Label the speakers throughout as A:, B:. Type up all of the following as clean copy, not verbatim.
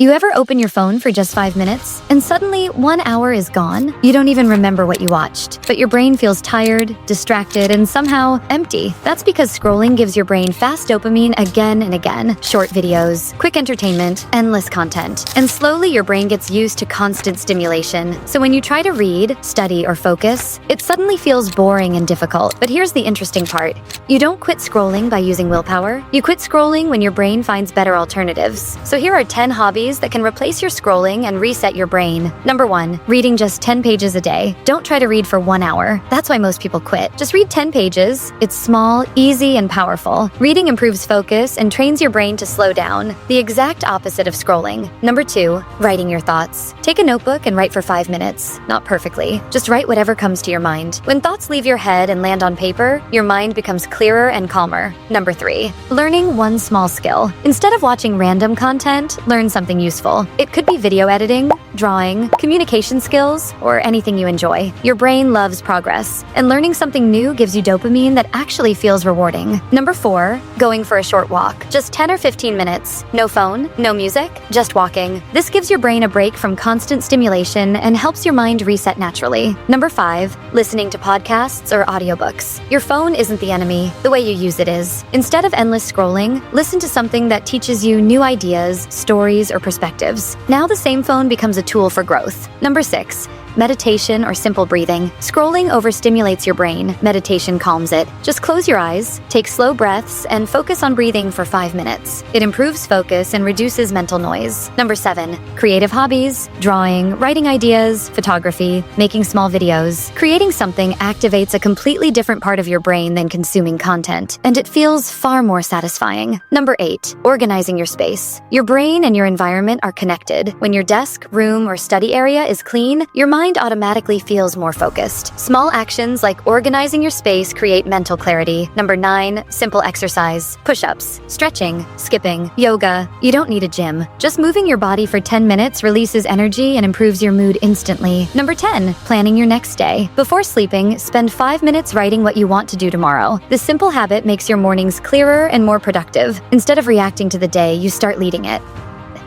A: You ever open your phone for just 5 minutes, and suddenly 1 hour is gone? You don't even remember what you watched, but your brain feels tired, distracted, and somehow empty. That's because scrolling gives your brain fast dopamine again and again. Short videos, quick entertainment, endless content. And slowly your brain gets used to constant stimulation. So when you try to read, study, or focus, it suddenly feels boring and difficult. But here's the interesting part. You don't quit scrolling by using willpower. You quit scrolling when your brain finds better alternatives. So here are 10 hobbies that can replace your scrolling and reset your brain. Number 1, reading just 10 pages a day. Don't try to read for 1 hour. That's why most people quit. Just read 10 pages. It's small, easy, and powerful. Reading improves focus and trains your brain to slow down, the exact opposite of scrolling. Number 2, writing your thoughts. Take a notebook and write for 5 minutes. Not perfectly. Just write whatever comes to your mind. When thoughts leave your head and land on paper, your mind becomes clearer and calmer. Number 3, learning one small skill. Instead of watching random content, learn something useful. It could be video editing, drawing, communication skills, or anything you enjoy. Your brain loves progress, and learning something new gives you dopamine that actually feels rewarding. Number 4, going for a short walk. Just 10 or 15 minutes. No phone, no music, just walking. This gives your brain a break from constant stimulation and helps your mind reset naturally. Number 5, listening to podcasts or audiobooks. Your phone isn't the enemy, the way you use it is. Instead of endless scrolling, listen to something that teaches you new ideas, stories, or perspectives. Now the same phone becomes a tool for growth. Number 6, meditation or simple breathing. Scrolling overstimulates your brain. Meditation calms it. Just close your eyes, take slow breaths, and focus on breathing for 5 minutes. It improves focus and reduces mental noise. Number 7, creative hobbies, drawing, writing ideas, photography, making small videos. Creating something activates a completely different part of your brain than consuming content, and it feels far more satisfying. Number 8, organizing your space. Your brain and your environment are connected. When your desk, room, or study area is clean, your mind automatically feels more focused. Small actions like organizing your space create mental clarity. Number 9, simple exercise. Push-ups, stretching, skipping, yoga. You don't need a gym. Just moving your body for 10 minutes releases energy and improves your mood instantly. Number 10, planning your next day. Before sleeping, spend 5 minutes writing what you want to do tomorrow. This simple habit makes your mornings clearer and more productive. Instead of reacting to the day, you start leading it.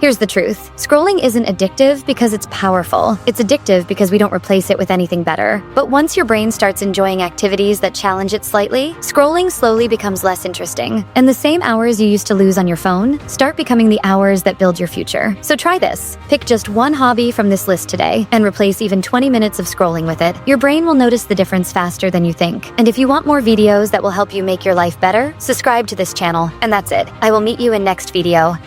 A: Here's the truth. Scrolling isn't addictive because it's powerful. It's addictive because we don't replace it with anything better. But once your brain starts enjoying activities that challenge it slightly, scrolling slowly becomes less interesting. And the same hours you used to lose on your phone start becoming the hours that build your future. So try this. Pick just one hobby from this list today and replace even 20 minutes of scrolling with it. Your brain will notice the difference faster than you think. And if you want more videos that will help you make your life better, subscribe to this channel. And that's it. I will meet you in next video.